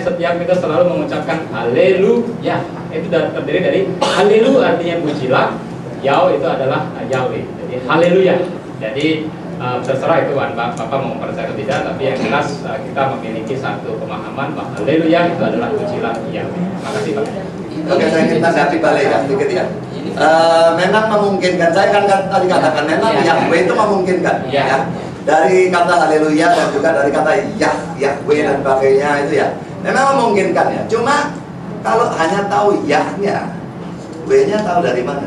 setiap kita selalu mengucapkan haleluya. Itu terdiri dari halelu artinya pujilah, Yao itu adalah Yahweh. Jadi haleluya. Jadi terserah itu Bapak mau percaya atau tidak, tapi yang jelas kita memiliki satu pemahaman bahwa haleluya itu adalah pujilah Yahweh. Terima kasih Pak. Oke, saya ingin tanggapi balik ya, sedikit ya. Memang memungkinkan, saya kan tadi katakan memang Yahweh itu memungkinkan ya. Dari kata haleluya dan juga dari kata Yahweh dan sebagainya itu ya. Memang memungkinkan ya. Cuma kalau hanya tahu Yahnya, W-nya tahu dari mana?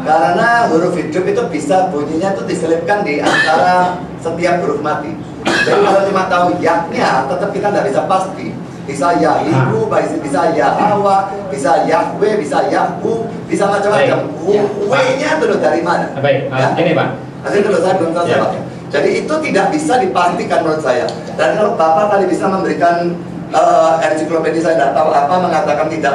Karena huruf hidup itu bisa bunyinya itu diselipkan di antara setiap huruf mati. Jadi kalau cuma tahu Yahnya, tetap kita tidak bisa pasti. Bisa Yahibu, bisa Yahawa, bisa Yahweh, bisa Yahbu, bisa macam-macam. W-nya itu dari mana? Baik, ini Pak. Nanti dulu saya belum selesai Pak. Jadi itu tidak bisa dipastikan menurut saya. Dan kalau Bapak tadi bisa memberikan ensiklopedia saya tidak tahu apa mengatakan tidak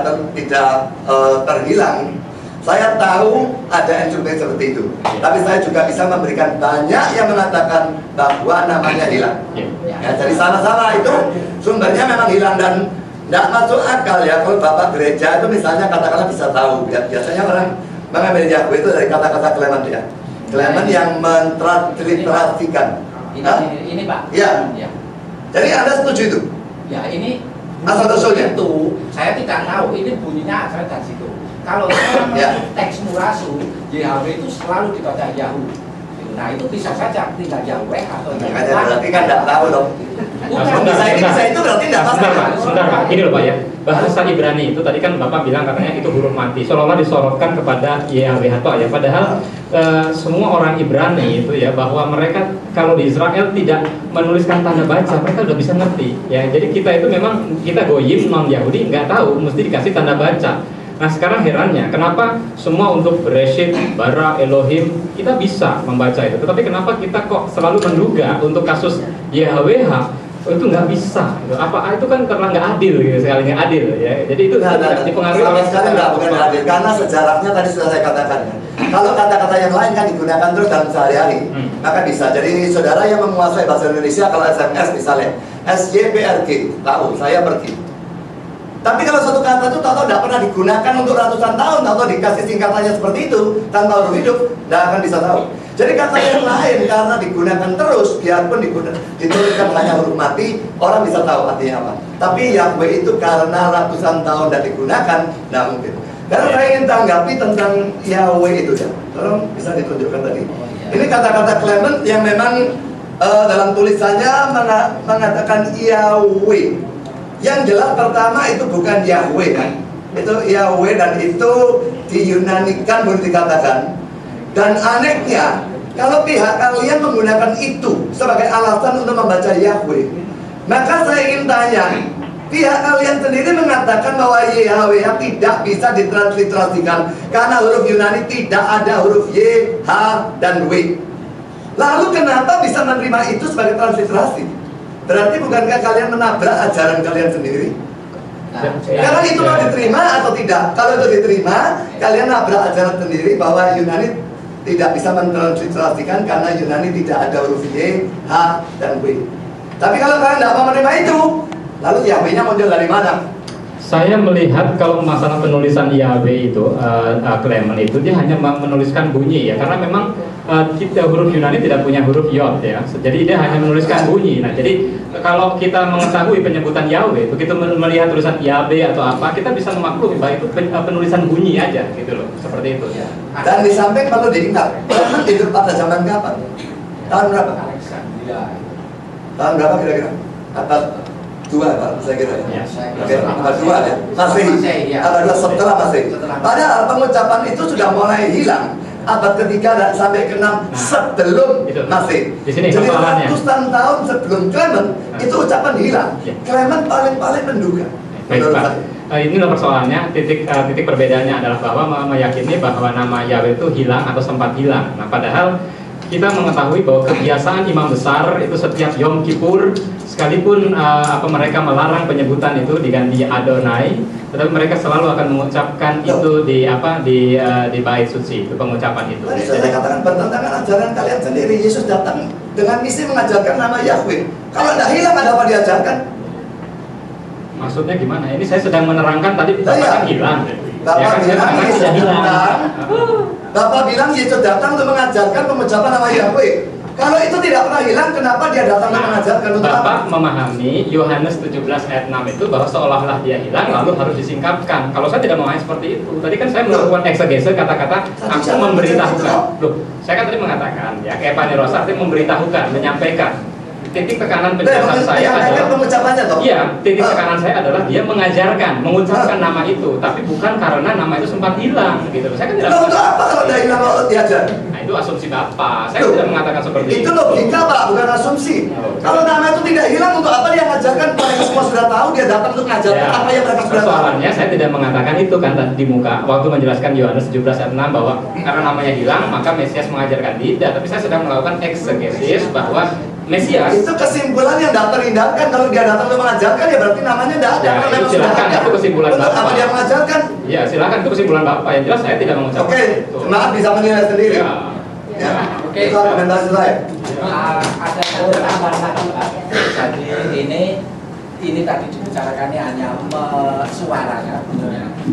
terhilang. Saya tahu ada ensiklopedia seperti itu. Tapi saya juga bisa memberikan banyak yang mengatakan bahwa namanya hilang. Ya, jadi sama-sama itu sumbernya memang hilang dan tidak masuk akal ya kalau Bapak gereja itu misalnya katakanlah bisa tahu. Biasanya orang mengambil Yahweh itu dari kata-kata Clement ya. Clement yang mentransliterasikan. Ini Pak. Ya. Jadi Anda setuju itu? Ya ini asal-usulnya itu saya tidak tahu ini bunyinya asal dari situ. Kalau orang masuk teks murasu, Yahweh itu selalu dibaca Yahu. Nah itu bisa saja tinggal Yahweh atau Yahweh. Berarti kan tidak tahu dong. Bisa itu berarti tidak pasti. Sebentar Pak, ini loh Pak ya. Bahasa Ibrani itu tadi kan Bapak bilang katanya itu huruf mati, seolah-olah disorotkan kepada Yahweh ya. Padahal semua orang Ibrani itu ya bahwa mereka kalau di Israel tidak menuliskan tanda baca, mereka udah bisa ngerti ya. Jadi kita itu memang kita goyim non Yahudi nggak tahu, mesti dikasih tanda baca. Nah sekarang herannya, kenapa semua untuk Bereshit, Bara, Elohim kita bisa membaca itu, tetapi kenapa kita kok selalu menduga untuk kasus YHWH itu nggak bisa? Apa itu kan karena nggak adil gitu, sekali nggak adil ya. Jadi itu tidak dipengaruhi sama sekali bukan adil, karena sejarahnya tadi sudah saya katakan ya. Kalau kata-kata yang lain kan digunakan terus dalam sehari-hari, maka bisa. Jadi saudara yang menguasai bahasa Indonesia kalau SMS misalnya SYPRG, tahu saya pergi. Tapi kalau satu kata itu tahu tidak pernah digunakan untuk ratusan tahun, atau dikasih singkatannya seperti itu tanpa huruf hidup, tidak akan bisa tahu. Jadi kata yang lain karena digunakan terus, biarpun dituliskan hanya huruf mati, orang bisa tahu artinya apa. Tapi Yahweh itu karena ratusan tahun tidak digunakan, tidak mungkin. Karena saya ingin tanggapi tentang Yahweh itu ya. Tolong bisa ditunjukkan tadi. Ini kata-kata Clement yang memang dalam tulisannya mengatakan Yahweh. Yang jelas pertama itu bukan Yahweh kan, itu Yahweh dan itu diyunanikan boleh dikatakan. Dan anehnya kalau pihak kalian menggunakan itu sebagai alasan untuk membaca Yahweh, maka saya ingin tanya, pihak kalian sendiri mengatakan bahwa Yahweh tidak bisa ditransliterasikan karena huruf Yunani tidak ada huruf Y, H, dan W. Lalu kenapa bisa menerima itu sebagai transliterasi? Berarti bukankah kalian menabrak ajaran kalian sendiri? Karena itu mau diterima atau tidak? Kalau itu diterima, kalian nabrak ajaran sendiri bahwa Yunani tidak bisa mentransliterasikan karena Yunani tidak ada huruf Y, H, dan W. Tapi kalau kalian tidak mau menerima itu, lalu Yahweh-nya muncul dari mana? Saya melihat kalau masalah penulisan Yahweh itu, Clement itu dia hanya menuliskan bunyi ya, karena memang kita huruf Yunani tidak punya huruf Yod ya, jadi dia hanya menuliskan bunyi. Nah jadi kalau kita mengetahui penyebutan Yahweh, begitu melihat tulisan Yahweh atau apa, kita bisa memaklumi bahwa itu penulisan bunyi aja gitu loh, seperti itu. Dan di samping perlu diingat, Clement hidup pada zaman kapan? Tahun berapa? Tahun berapa kira-kira? Abad 2 Pak, saya kira ya. Oke, abad 2 ya. Masehi. Abad 2 setelah Masehi. Padahal pengucapan itu sudah mulai hilang abad ketiga dan sampai ke-6 sebelum Masehi. Jadi ratusan tahun sebelum Clement itu ucapan hilang. Clement paling menduga. Baik Pak. Ini persoalannya, titik perbedaannya adalah bahwa meyakini bahwa nama Yahweh itu hilang atau sempat hilang. Nah padahal kita mengetahui bahwa kebiasaan imam besar itu setiap Yom Kippur, sekalipun mereka melarang penyebutan itu diganti Adonai, tetapi mereka selalu akan mengucapkan itu di bait suci, itu pengucapan itu. Tadi saya katakan bertentangan ajaran kalian sendiri. Yesus datang dengan misi mengajarkan nama Yahweh. Kalau tidak hilang, ada apa diajarkan? Maksudnya gimana? Ini saya sedang menerangkan tadi Bapak kan hilang. Bapak bilang kan Yesus sudah hilang. Bapak bilang Yesus datang untuk mengajarkan pengucapan nama Yahweh. Kalau itu tidak pernah hilang, kenapa dia datang untuk mengajarkan untuk Bapak apa? memahami Yohanes 17 ayat 6 itu bahwa seolah-olah dia hilang lalu harus disingkapkan. Kalau saya tidak memahami seperti itu. Tadi kan saya melakukan eksegese kata-kata aku memberitahukan. Loh, saya kan tadi mengatakan ya Epaneros artinya memberitahukan, menyampaikan. Titik tekanan penjelasan saya adalah pengucapannya toh? Iya, titik tekanan saya adalah dia mengajarkan, mengucapkan nama itu, tapi bukan karena nama itu sempat hilang gitu. Saya kan tidak. Untuk apa kalau dia hilang kalau diajar? Nah, itu asumsi Bapak. Saya tidak mengatakan seperti itu. Itu logika Pak, bukan asumsi. Kalau nama itu tidak hilang, untuk apa dia mengajarkan? Mereka semua sudah tahu, dia datang untuk mengajarkan apa yang mereka sudah tahu. Persoalannya saya tidak mengatakan itu kan di muka waktu menjelaskan Yohanes 17 ayat 6 bahwa karena namanya hilang maka Mesias mengajarkan tidak, tapi saya sedang melakukan eksegesis bahwa Mesias itu kesimpulan yang tidak terhindarkan. Kalau dia datang untuk mengajarkan ya berarti namanya tidak ada. Ya, itu silakan, itu kesimpulan untuk Bapak. apa dia mengajarkan? Ya silakan, itu kesimpulan Bapak. Yang jelas saya tidak mengucapkan. Oke, semangat bisa menilai sendiri. Ya. Oke. Itu argumentasi saya. Ada satu tambahan lagi Pak. Jadi ini tadi dibicarakannya hanya suaranya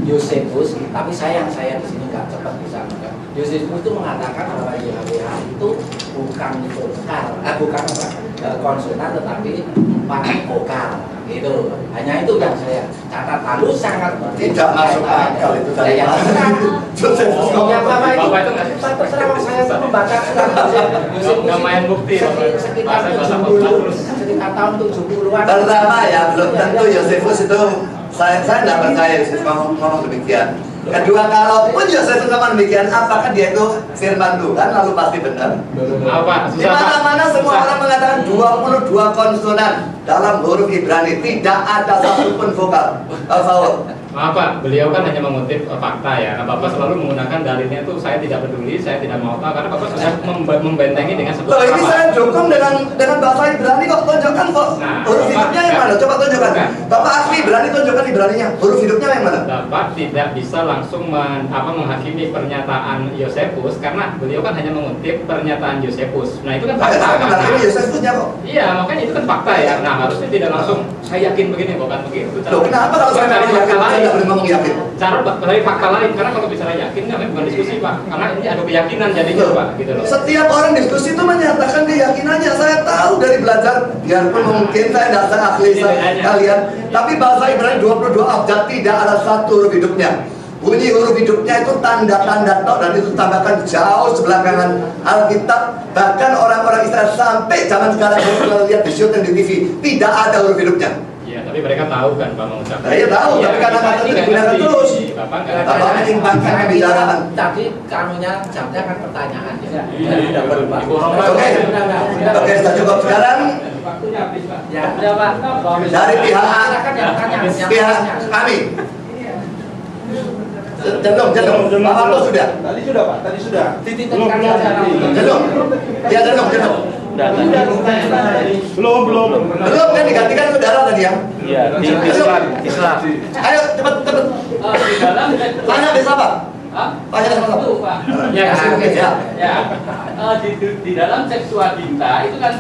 Yosefus, tapi saya di sini nggak cepat bisa mendengar. Yosefus itu mengatakan bahwa YHWH itu bukan vokal, bukan konsonan tetapi 4 vokal gitu. Hanya itu yang saya catat, lalu sangat tidak masuk akal itu dari mana? Yosefus yang Bapak itu Bapak itu terserah saya itu membaca surat Yosefus nggak main bukti sekitar 70 tahun 70-an. Pertama ya, belum tentu Yosefus itu saya tidak percaya Yosefus ngomong demikian. Kedua, kalaupun Yosefus ngomong demikian, apakah dia itu firman Tuhan lalu pasti benar? Apa? Di mana-mana semua orang mengatakan 22 konsonan dalam huruf Ibrani, tidak ada satupun vokal. Maaf Pak, beliau kan hanya mengutip fakta ya. Nah, Bapak selalu menggunakan dalilnya itu saya tidak peduli, saya tidak mau tahu karena Bapak sudah membentengi dengan sebuah Loh, ini saya dukung dengan bahasa Ibrani kok, tunjukkan kok. Nah, huruf hidupnya yang mana? Coba tunjukkan. Bapak akui Ibrani, tunjukkan Ibraninya. Huruf hidupnya yang mana? Bapak tidak bisa langsung menghakimi pernyataan Yosefus karena beliau kan hanya mengutip pernyataan Yosefus. Nah, itu kan fakta. Saya menghakimi Yosefusnya kok. Iya, makanya itu kan fakta ya. Nah, harusnya tidak langsung saya yakin begini, bukan begitu. Loh, kenapa kalau saya cari fakta yakin, saya lain? tidak boleh ngomong yakin? Cara dari fakta lain, karena kalau bicara yakin namanya bukan diskusi Pak, karena ini ada keyakinan jadinya Pak, gitu loh. Setiap orang diskusi itu menyatakan keyakinannya. Saya tahu dari belajar, biarpun mungkin saya tidak ahli kalian, tapi bahasa Ibrani 22 abjad tidak ada satu huruf hidupnya. Bunyi huruf hidupnya itu tanda-tanda tok, dan itu tambahkan jauh sebelakangan Alkitab. Bahkan orang-orang Israel sampai zaman sekarang kalau lihat di syuting di TV tidak ada huruf hidupnya. Iya, tapi mereka tahu kan Pak mengucapkan. Saya tahu, tapi karena kata itu digunakan terus. Bapak menyimpangkan pembicaraan. Tadi kamunya jamnya kan pertanyaan. Iya, Oke, sudah cukup. Sekarang Ya, Pak. dari pihak kami. Cenderung. Pak Marto sudah. Tadi sudah Pak, tadi sudah. Dititipkan saja. Cenderung. Ya, cenderung. Belum. Belum kan digantikan saudara tadi ya? Iya, Islam. Ayo cepat. Di dalam Tanya bisa Pak? Tanya sama itu Pak. Di dalam seksual dinta itu kan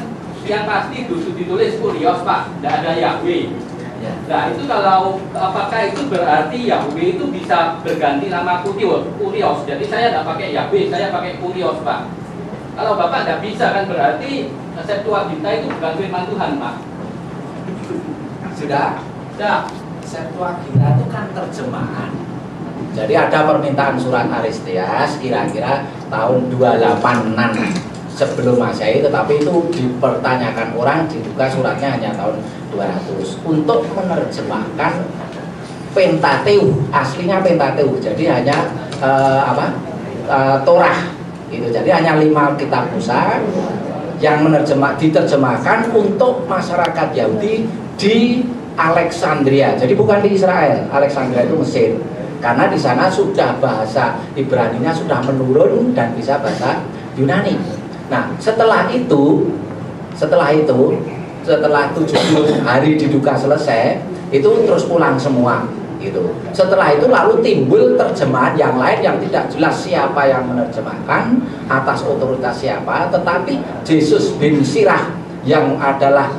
yang pasti ditulis kurios Pak, tidak ada Yahweh. Nah itu kalau apakah itu berarti Yahweh itu bisa berganti nama kurios? Jadi saya tidak pakai Yahweh, saya pakai kurios Pak. Kalau Bapak tidak bisa kan berarti Septuaginta itu bukan firman Tuhan Pak. Sudah. Septuaginta itu kan terjemahan. Jadi ada permintaan surat Aristeas kira-kira tahun 28-an sebelum Masehi, tetapi itu dipertanyakan orang, diduga suratnya hanya tahun 200 untuk menerjemahkan Pentateuch, aslinya Pentateuch. Jadi hanya Torah itu. Jadi hanya 5 kitab Musa yang diterjemahkan untuk masyarakat Yahudi di Alexandria. Jadi bukan di Israel. Alexandria itu Mesir. Karena di sana sudah bahasa Ibraninya sudah menurun dan bisa bahasa Yunani. Nah, setelah 70 hari diduga selesai, itu terus pulang semua gitu. Setelah itu lalu timbul terjemahan yang lain yang tidak jelas siapa yang menerjemahkan, atas otoritas siapa, tetapi Yesus bin Sirach yang adalah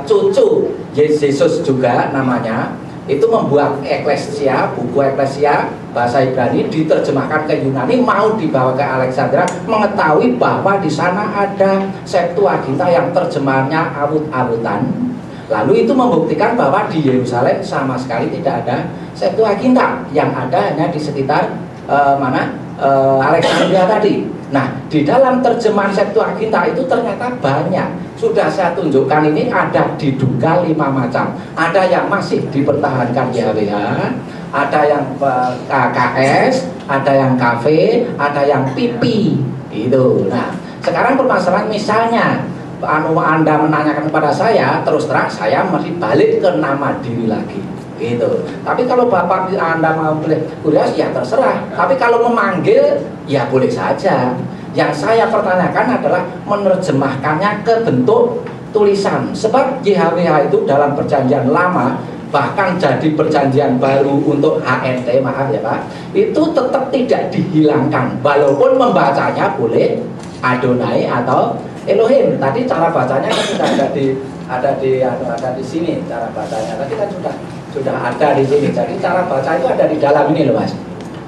cucu Yesus juga namanya, itu membuat eklesia, buku eklesia bahasa Ibrani diterjemahkan ke Yunani, mau dibawa ke Alexandria, mengetahui bahwa di sana ada Septuaginta yang terjemahannya awut-awutan. Lalu itu membuktikan bahwa di Yerusalem sama sekali tidak ada Septuaginta, yang ada hanya di sekitar Alexandria tadi. Nah, di dalam terjemahan Septuaginta itu ternyata banyak. Sudah saya tunjukkan ini, ada diduga 5 macam. Ada yang masih dipertahankan YHWH, ada yang KS, ada yang KV, ada yang PP. Itu. Nah, sekarang permasalahan misalnya Anda menanyakan kepada saya, terus terang saya masih balik ke nama diri lagi. Gitu. Tapi kalau Bapak Anda mau boleh kurios, ya terserah. Tapi kalau memanggil, ya boleh saja. Yang saya pertanyakan adalah menerjemahkannya ke bentuk tulisan. Sebab YHWH itu dalam perjanjian lama, bahkan jadi perjanjian baru untuk HNT, maaf ya Pak, itu tetap tidak dihilangkan. Walaupun membacanya boleh Adonai atau Elohim. Tadi cara bacanya kan sudah ada di sini cara bacanya. Tadi kan sudah ada di sini. Jadi cara baca itu ada di dalam ini loh Mas.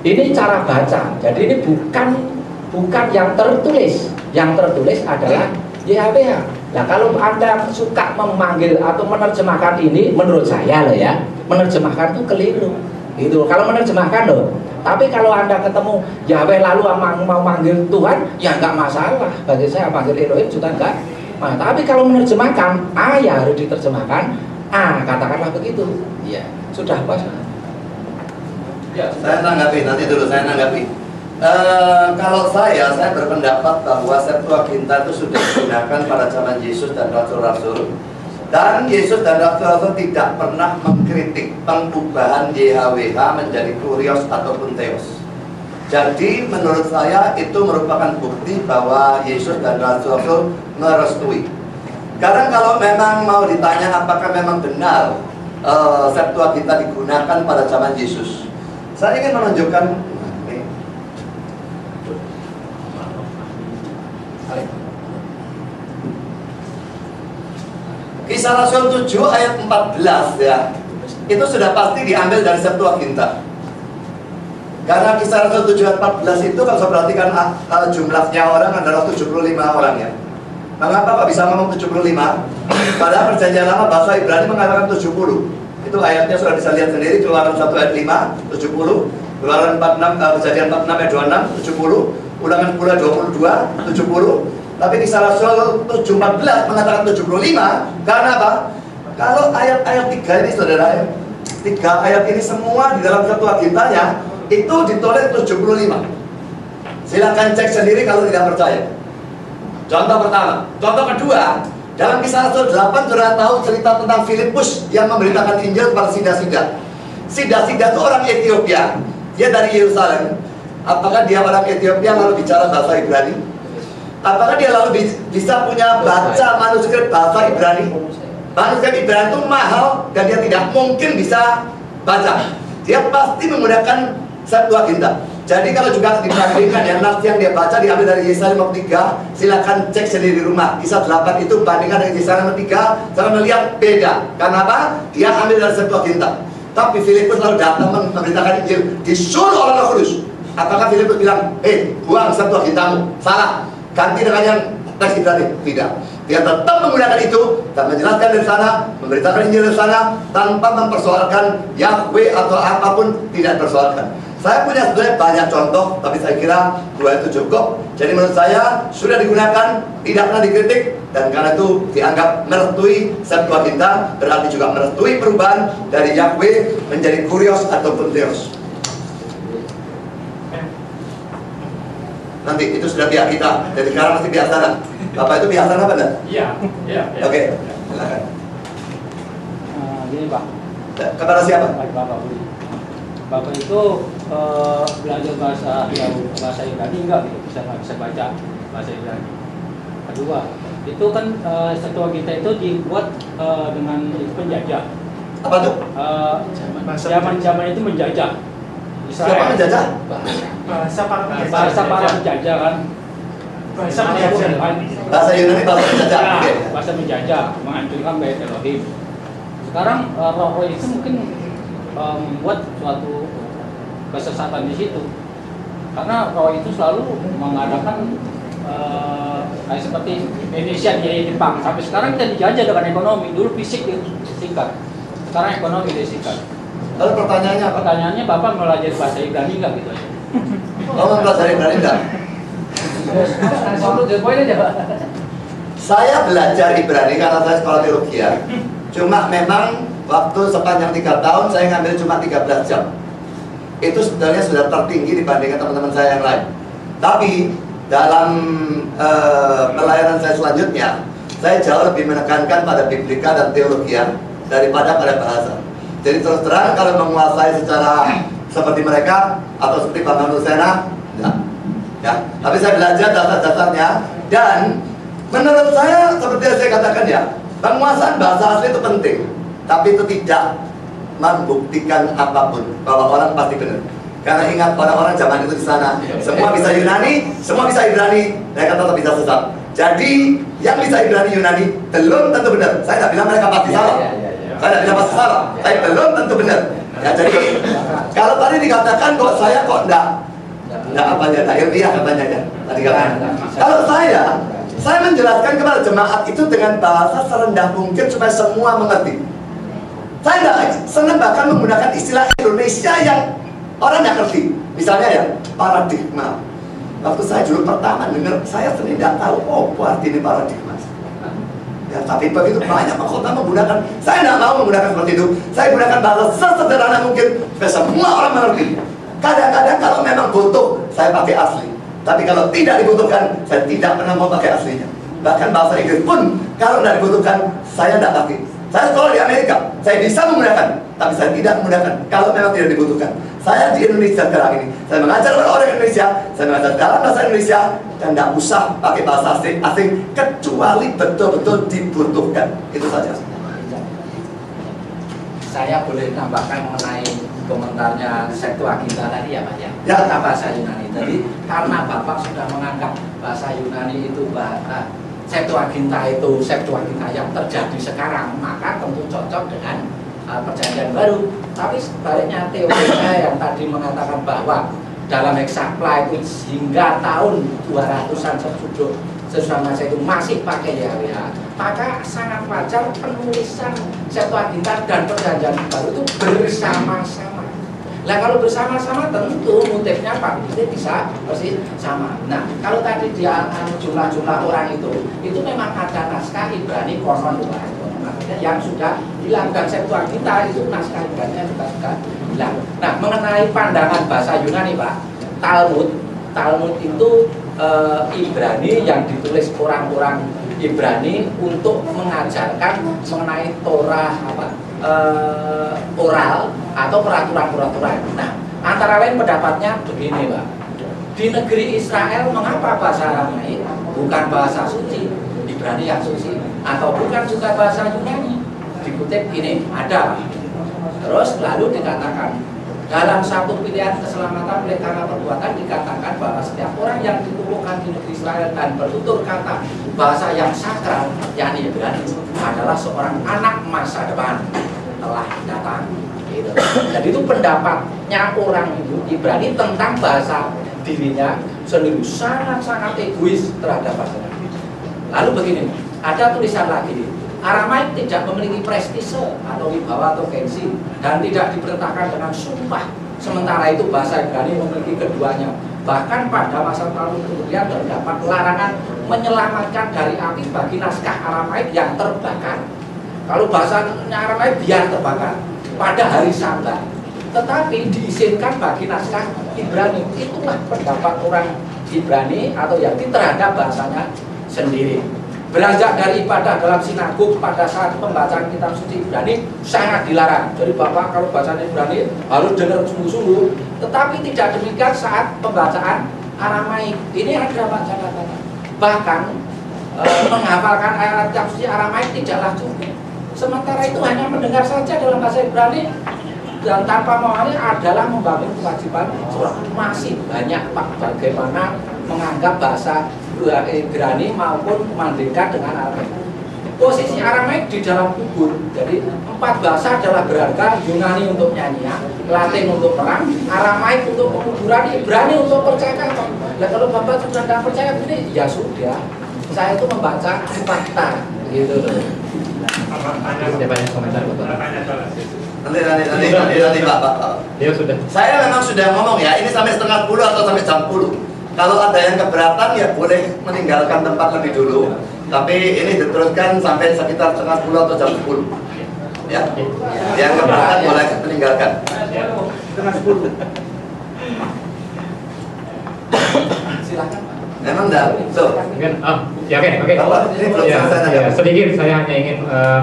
Ini cara baca. Jadi ini bukan yang tertulis. Yang tertulis adalah YHWH. Nah, kalau Anda suka memanggil atau menerjemahkan ini, menurut saya loh ya, menerjemahkan itu keliru. Gitu. Kalau menerjemahkan loh. Tapi kalau Anda ketemu Yahweh lalu mau manggil Tuhan, ya nggak masalah. Bagi saya panggil Elohim juga nggak. Nah, tapi kalau menerjemahkan, ya harus diterjemahkan. Katakanlah begitu. Iya, sudah pas. Ya, saya tanggapi, nanti dulu saya tanggapi. Kalau saya berpendapat bahwa Septuaginta itu sudah digunakan pada zaman Yesus dan Rasul-Rasul. Dan Yesus dan Rasul-Rasul tidak pernah mengkritik pengubahan YHWH menjadi kurios ataupun theos. Jadi menurut saya itu merupakan bukti bahwa Yesus dan Rasul-Rasul merestui. Karena kalau memang mau ditanya apakah memang benar Septuaginta digunakan pada zaman Yesus, saya ingin menunjukkan Kisah Rasul 7 ayat 14 ya. Itu sudah pasti diambil dari Septuaginta. Karena Kisah Rasul 7 ayat 14 itu kalau saya perhatikan jumlahnya orang adalah 75 orang ya. Mengapa Pak bisa ngomong 75? Padahal perjanjian lama bahasa Ibrani mengatakan 70. Itu ayatnya sudah bisa lihat sendiri, Keluaran 1 ayat 5, 70, Keluaran 46, perjanjian 46 ayat 26, 70, Ulangan 10 22, 70. Tapi Kisah Rasul 7:14 mengatakan 75. Karena apa? Kalau ayat-ayat 3 ini saudara, 3 ayat ini semua di dalam Septuagintanya itu ditulis 75. Silakan cek sendiri kalau tidak percaya. Contoh pertama. Contoh kedua, dalam Kisah Rasul 8 saudara tahu cerita tentang Filipus yang memberitakan Injil kepada Sida-Sida. Sida-Sida itu orang Ethiopia. Dia dari Yerusalem. Apakah dia orang Ethiopia lalu bicara bahasa Ibrani? Apakah dia lalu bisa punya baca manuskrip bahasa Ibrani? Manuskrip Ibrani itu mahal dan dia tidak mungkin bisa baca. Dia pasti menggunakan Septuaginta. Jadi kalau juga dibandingkan ya, nas yang dia baca diambil dari Yesaya 53, silakan cek sendiri di rumah. Kisah 8 itu bandingkan dengan Yesaya 53, saya melihat beda. Karena apa? Dia ambil dari Septuaginta. Tapi Filipus lalu datang memberitakan Injil, disuruh oleh Roh Kudus. Apakah Filipus bilang, buang Septuagintamu? Salah. Ganti dengan yang teks Ibrani? Tidak. Dia tetap menggunakan itu dan menjelaskan dari sana, memberitakan Injil dari sana tanpa mempersoalkan Yahweh atau apapun, tidak persoalkan. Saya punya sebenarnya banyak contoh, tapi saya kira 2 itu cukup. Jadi menurut saya sudah digunakan, tidak pernah dikritik, dan karena itu dianggap merestui Septuaginta, berarti juga merestui perubahan dari Yahweh menjadi kurios ataupun theos. Nanti itu sudah pihak kita, jadi sekarang masih pihak sana. Bapak itu pihak sana apa enggak? Iya. Oke, silakan. Gini Pak. Kepada siapa? Bapak Budi. Bapak itu belajar bahasa Ibrani enggak gitu? Nggak bisa baca bahasa Ibrani. Kedua, itu kan Septuaginta itu dibuat dengan penjajah. Apa tuh? Zaman itu menjajah. Siapa menjajah? Bahasa para penjajah kan. bahasa menjajah. Bahasa Yunani bahasa penjajah. Ya, Oke. bahasa menjajah, menghancurkan Bait Elohim. Sekarang roh itu mungkin membuat suatu kesesatan di situ. Karena roh itu selalu mengadakan kayak seperti Indonesia di Jepang. Sampai sekarang kita dijajah dengan ekonomi. Dulu fisik disikat, sekarang ekonomi disikat. Lalu pertanyaannya apa? Pertanyaannya, Bapak belajar bahasa Ibrani nggak gitu aja? Kamu mempelajari Ibrani enggak? Saya belajar Ibrani karena saya sekolah teologi ya. Cuma memang waktu sepanjang 3 tahun saya ngambil cuma 13 jam. Itu sebenarnya sudah tertinggi dibandingkan teman-teman saya yang lain. Tapi dalam pelayanan saya selanjutnya, saya jauh lebih menekankan pada biblika dan teologia daripada pada bahasa. Jadi terus terang kalau menguasai secara seperti mereka atau seperti Bang Nusena, enggak. Ya, tapi saya belajar dasar-dasarnya dan menurut saya seperti yang saya katakan ya, penguasaan bahasa asli itu penting, tapi itu tidak membuktikan apapun bahwa orang pasti benar. Karena ingat orang-orang zaman itu di sana semua bisa Yunani, semua bisa Ibrani, mereka tetap bisa sesat. Jadi yang bisa Ibrani Yunani belum tentu benar. Saya tidak bilang mereka pasti salah. Saya tidak bilang pasti salah, tapi belum tentu benar. Ya, jadi kalau tadi dikatakan kok saya kok enggak apanya, enggak ilmiah katanya ya. Tadi katakan. Kalau saya menjelaskan kepada jemaat itu dengan bahasa serendah mungkin supaya semua mengerti. Saya enggak senang bahkan menggunakan istilah Indonesia yang orang nggak ngerti. Misalnya ya, paradigma. Waktu saya dulu pertama dengar, saya sendiri nggak tahu apa arti ini paradigma. Ya, tapi begitu banyak kota menggunakan, saya nggak mau menggunakan seperti itu. Saya gunakan bahasa sesederhana mungkin supaya semua orang mengerti. Kadang-kadang kalau memang butuh, saya pakai asli. Tapi kalau tidak dibutuhkan, saya tidak pernah mau pakai aslinya. Bahkan bahasa Inggris pun kalau tidak dibutuhkan, saya tidak pakai. Saya sekolah di Amerika, saya bisa menggunakan, tapi saya tidak menggunakan kalau memang tidak dibutuhkan. Saya di Indonesia sekarang ini, saya mengajar orang Indonesia, saya mengajar dalam bahasa Indonesia, dan tidak usah pakai bahasa asing kecuali betul-betul dibutuhkan. Itu saja. Saya boleh tambahkan mengenai komentarnya Septuaginta tadi ya Pak ya? Ya. Tentang bahasa Yunani. Jadi karena Bapak sudah menganggap bahasa Yunani itu bahasa Septuaginta yang terjadi sekarang, maka tentu cocok dengan perjanjian baru. Tapi sebaliknya teorinya yang tadi mengatakan bahwa dalam Eksakla itu hingga tahun 200-an sesudah masa itu masih pakai YHWH, maka sangat wajar penulisan Septuaginta dan perjanjian baru itu bersama-sama. Nah kalau bersama-sama tentu motifnya Pak Bisnis bisa persis sama. Nah kalau tadi dia jumlah-jumlah orang itu memang ada naskah Ibrani konon yang sudah hilang, dan Septuaginta itu naskah Ibrani yang sudah hilang. Nah mengenai pandangan bahasa Yunani Pak, Talmud itu Ibrani yang ditulis orang-orang Ibrani untuk mengajarkan mengenai Torah oral atau peraturan-peraturan. Nah, antara lain pendapatnya begini, Pak. Di negeri Israel mengapa bahasa Aramaik bukan bahasa suci, Ibrani yang suci, atau bukan juga bahasa Yunani? Dikutip ini ada. Terus lalu dikatakan dalam satu pilihan keselamatan oleh karena perbuatan dikatakan bahwa setiap orang yang dikumpulkan di negeri Israel dan bertutur kata bahasa yang sakral, yakni Ibrani, adalah seorang anak masa depan telah datang. Gitu. Jadi itu pendapatnya orang Ibrani tentang bahasa dirinya sendiri, sangat-sangat egois terhadap bahasa. Lalu begini, ada tulisan lagi. Aramaik tidak memiliki prestise atau wibawa atau gengsi dan tidak diperintahkan dengan sumpah. Sementara itu bahasa Ibrani memiliki keduanya. Bahkan pada masa tahun kemudian terdapat larangan menyelamatkan dari api bagi naskah Aramaik yang terbakar. Kalau bahasa Aramaik biar terbakar pada hari Sabat. Tetapi diizinkan bagi naskah Ibrani. Itulah pendapat orang Ibrani atau Yahudi terhadap bahasanya sendiri. Beranjak dari ibadah dalam sinagog pada saat pembacaan kitab suci Ibrani sangat dilarang. Jadi Bapak kalau bacaan Ibrani harus dengar sungguh-sungguh. Tetapi tidak demikian saat pembacaan Aramaik. Ini ada catatan. Bahkan menghafalkan ayat kitab suci Aramaik tidaklah cukup. Sementara itu hanya mendengar saja dalam bahasa Ibrani dan tanpa memahami adalah membangun kewajiban. Masih banyak Pak bagaimana menganggap bahasa Ibrani maupun Mandeka dengan Aramaik. Posisi Aramaik di dalam kubur. Jadi 4 bahasa adalah berharga, Yunani untuk nyanyian, Latin untuk perang, Aramaik untuk penguburan, Ibrani untuk percakapan. Nah kalau Bapak sudah tidak percaya begini, ya sudah. Saya itu membaca fakta, gitu loh. Ada banyak komentar Bapak. Nanti Pak. Dia sudah. Saya memang sudah ngomong ya, ini sampai setengah 10 atau sampai jam 10. Kalau ada yang keberatan ya boleh meninggalkan tempat lebih dulu. Tapi ini diteruskan sampai sekitar setengah 10 atau jam 10. Ya, yang keberatan boleh meninggalkan. Setengah 10. Silakan Pak. Memang enggak. So, Mungkin, ya oke. Bapak, ini belum Ya, selesai ya, nanya. sedikit saya hanya ingin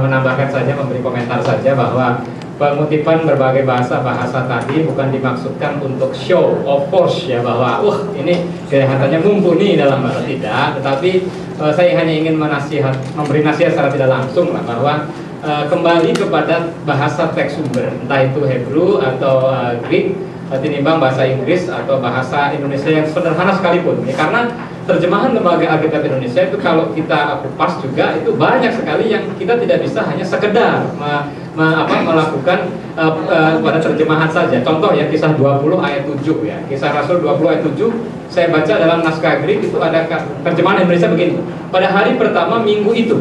menambahkan saja, memberi komentar saja bahwa pengutipan berbagai bahasa tadi bukan dimaksudkan untuk show of force ya, bahwa ini kelihatannya mumpuni dalam bahasa, tidak, tetapi saya hanya ingin memberi nasihat secara tidak langsung lah, bahwa kembali kepada bahasa teks sumber, entah itu Hebrew atau Greek, tinimbang bahasa Inggris atau bahasa Indonesia yang sederhana sekalipun ya, karena terjemahan lembaga Alkitab Indonesia itu kalau kita kupas juga itu banyak sekali yang kita tidak bisa hanya sekedar melakukan pada terjemahan saja. Contoh ya, kisah 20 ayat 7 ya, kisah Rasul 20 ayat 7 saya baca dalam naskah Greek itu ada terjemahan Indonesia begini: pada hari pertama minggu itu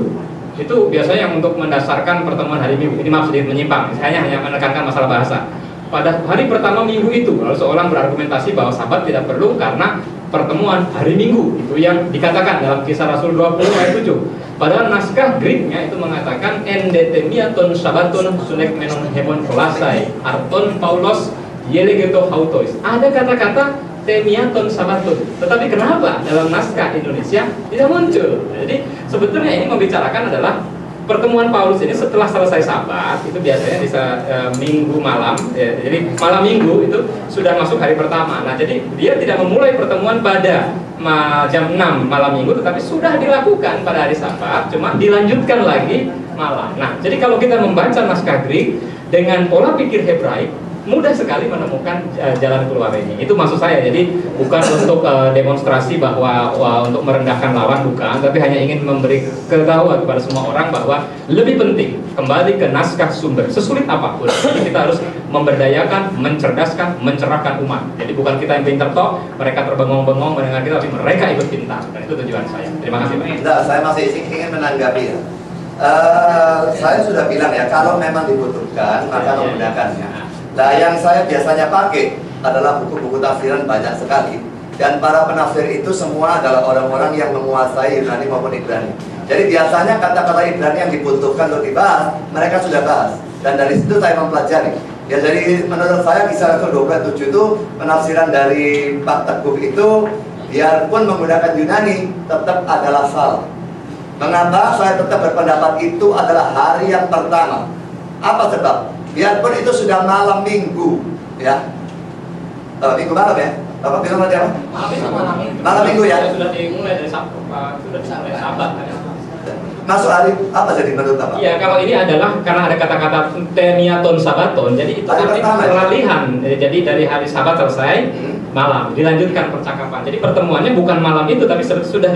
biasanya yang untuk mendasarkan pertemuan hari Minggu. Ini maaf sedikit menyimpang, saya hanya menekankan masalah bahasa. Pada hari pertama minggu itu, lalu seorang berargumentasi bahwa Sabat tidak perlu karena pertemuan hari Minggu, itu yang dikatakan dalam kisah Rasul 20 ayat 7. Padahal naskah Greeknya itu mengatakan endetemiaton sabaton sunek menon hemon kolasai arton paulos yelegeto hautois. Ada kata-kata temiaton sabaton, tetapi kenapa dalam naskah Indonesia tidak muncul? Jadi sebetulnya ini membicarakan adalah pertemuan Paulus ini setelah selesai Sabat, itu biasanya bisa Minggu malam ya, jadi malam Minggu itu sudah masuk hari pertama. Nah, jadi dia tidak memulai pertemuan pada jam 6 malam Minggu, tetapi sudah dilakukan pada hari Sabat, cuma dilanjutkan lagi malam. Nah, jadi kalau kita membaca naskah Greek dengan pola pikir Hebraik, mudah sekali menemukan jalan keluar ini. Itu maksud saya. Jadi bukan untuk demonstrasi bahwa untuk merendahkan lawan, bukan, tapi hanya ingin memberi ketahuan kepada semua orang bahwa lebih penting kembali ke naskah sumber sesulit apapun. Jadi kita harus memberdayakan, mencerdaskan, mencerahkan umat. Jadi bukan kita yang pintar toh, mereka terbengong-bengong mendengar kita, tapi mereka ikut pintar. Dan itu tujuan saya. Terima kasih Pak. Nah, saya masih ingin menanggapi ya. Saya sudah bilang ya, kalau memang dibutuhkan maka menggunakannya. Nah, yang saya biasanya pakai adalah buku-buku tafsiran banyak sekali. Dan para penafsir itu semua adalah orang-orang yang menguasai Yunani maupun Ibrani. Jadi biasanya kata-kata Ibrani yang dibutuhkan untuk dibahas, mereka sudah bahas. Dan dari situ saya mempelajari. Ya, jadi menurut saya kisah Rasul 27 itu penafsiran dari Pak Teguh itu, biarpun menggunakan Yunani, tetap adalah salah. Mengapa saya tetap berpendapat itu adalah hari yang pertama? Apa sebab? Biarpun itu sudah malam Minggu, ya, Minggu malam ya. Bapak bilang tadi apa? Malam Minggu ya. Sudah dimulai dari Sabtu, Pak. Sudah dimulai Sabat. Masuk hari apa jadi menurut Bapak? Iya, kalau ini adalah karena ada kata-kata temiaton sabaton, jadi itu artinya peralihan. Jadi dari hari Sabat selesai, malam dilanjutkan percakapan. Jadi pertemuannya bukan malam itu, tapi sudah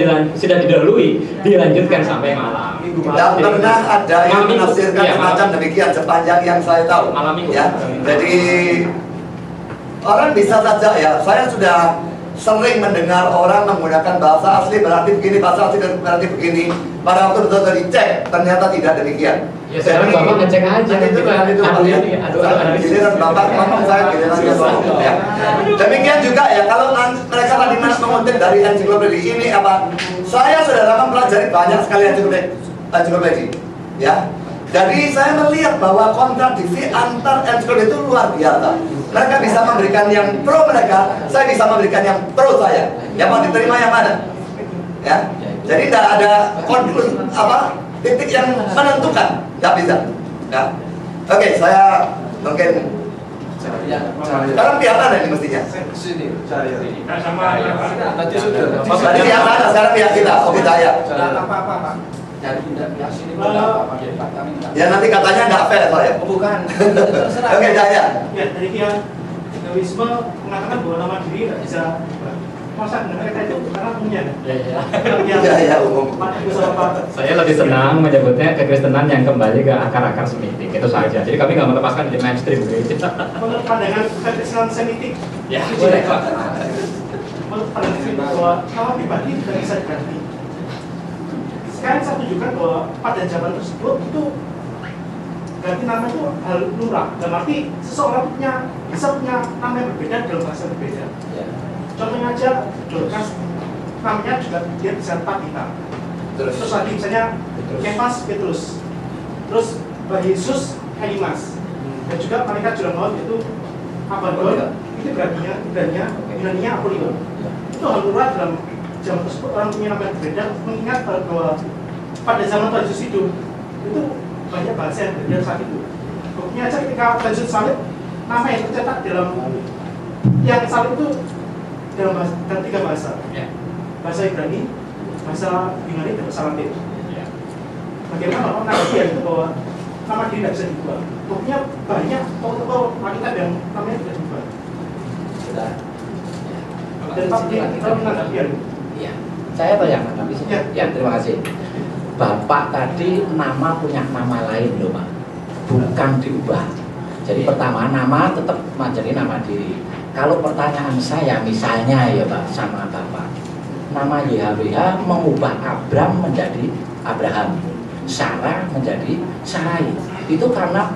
didahului, dilanjutkan sampai malam. Tidak pernah ada yang menafsirkan semacam demikian sepanjang yang saya tahu. Malam Minggu. Ya, jadi orang bisa saja ya. Saya sudah sering mendengar orang menggunakan bahasa asli berarti begini, bahasa asli berarti begini. Pada waktu betul-betul dicek, ternyata tidak demikian. Ya, sekarang Bapak ngecek aja. Itu giliran Bapak ngomong, saya giliran dia ngomong ya. Demikian juga ya, kalau mereka tadi mengutip dari ensiklopedia ini apa? Saya sudah lama pelajari banyak sekali ensiklopedia, ya. Jadi saya melihat bahwa kontradiksi antar ensiklopedia itu luar biasa. Mereka bisa memberikan yang pro mereka, saya bisa memberikan yang pro saya. Yang mau diterima yang mana? Ya. Jadi tidak ada titik yang menentukan, tidak bisa. Ya. Oke, saya mungkin sekarang pihak mana ini mestinya? Sini. Tadi sudah. Tadi pihak mana? Sekarang pihak kita. Oh, kita ya. Apa-apa. Dari pihak sini berapa? Ya nanti katanya nggak fair saya. Bukan. Oke, Daya. Ya, dari pihak Wisma mengatakan bahwa nama diri nggak bisa. masa mereka itu karena punya. Iya, umum. Saya lebih senang menyebutnya kekristenan yang kembali ke akar-akar Semitik, itu saja. Jadi kami nggak melepaskan di mainstream gitu. Menurut pandangan kekristenan Semitik, Ya, Boleh kok. menurut pandangan Semitik bahwa nama pribadi tidak bisa diganti. Sekarang saya tunjukkan bahwa pada zaman tersebut itu ganti nama itu hal lumrah. Dan arti seseorang bisa punya nama yang berbeda dalam bahasa berbeda. Ya. Contohnya aja Dorcas, namanya juga dia bisa Tabita. Terus lagi misalnya Kefas Petrus. Terus Mbak Yesus Elimas. Dan juga malaikat jurang maut itu Abaddon. Itu Ibraninya Apollyon. Itu hal lumrah dalam zaman tersebut orang punya nama yang berbeda, mengingat bahwa pada zaman Tuhan Yesus hidup itu banyak bahasa yang berbeda saat itu. Buktinya aja ketika Tuhan Yesus salib, nama yang tercetak dalam yang salib itu dalam 3 bahasa. Bahasa Ibrani, bahasa Yunani, dan bahasa Latin. Bagaimana nama dia itu bahwa nama dia tidak bisa diubah. Buktinya banyak tokoh-tokoh Alkitab yang namanya tidak diubah. Sudah. Dan pasti kalau menanggapi dia. Iya, saya tahu yang menanggapi. Ya, terima kasih. Bapak tadi nama punya nama lain loh Pak, bukan diubah. Jadi pertama nama tetap menjadi nama diri. Kalau pertanyaan saya misalnya ya Pak sama Bapak, nama YHWH mengubah Abram menjadi Abraham, Sarah menjadi Sarai. Itu karena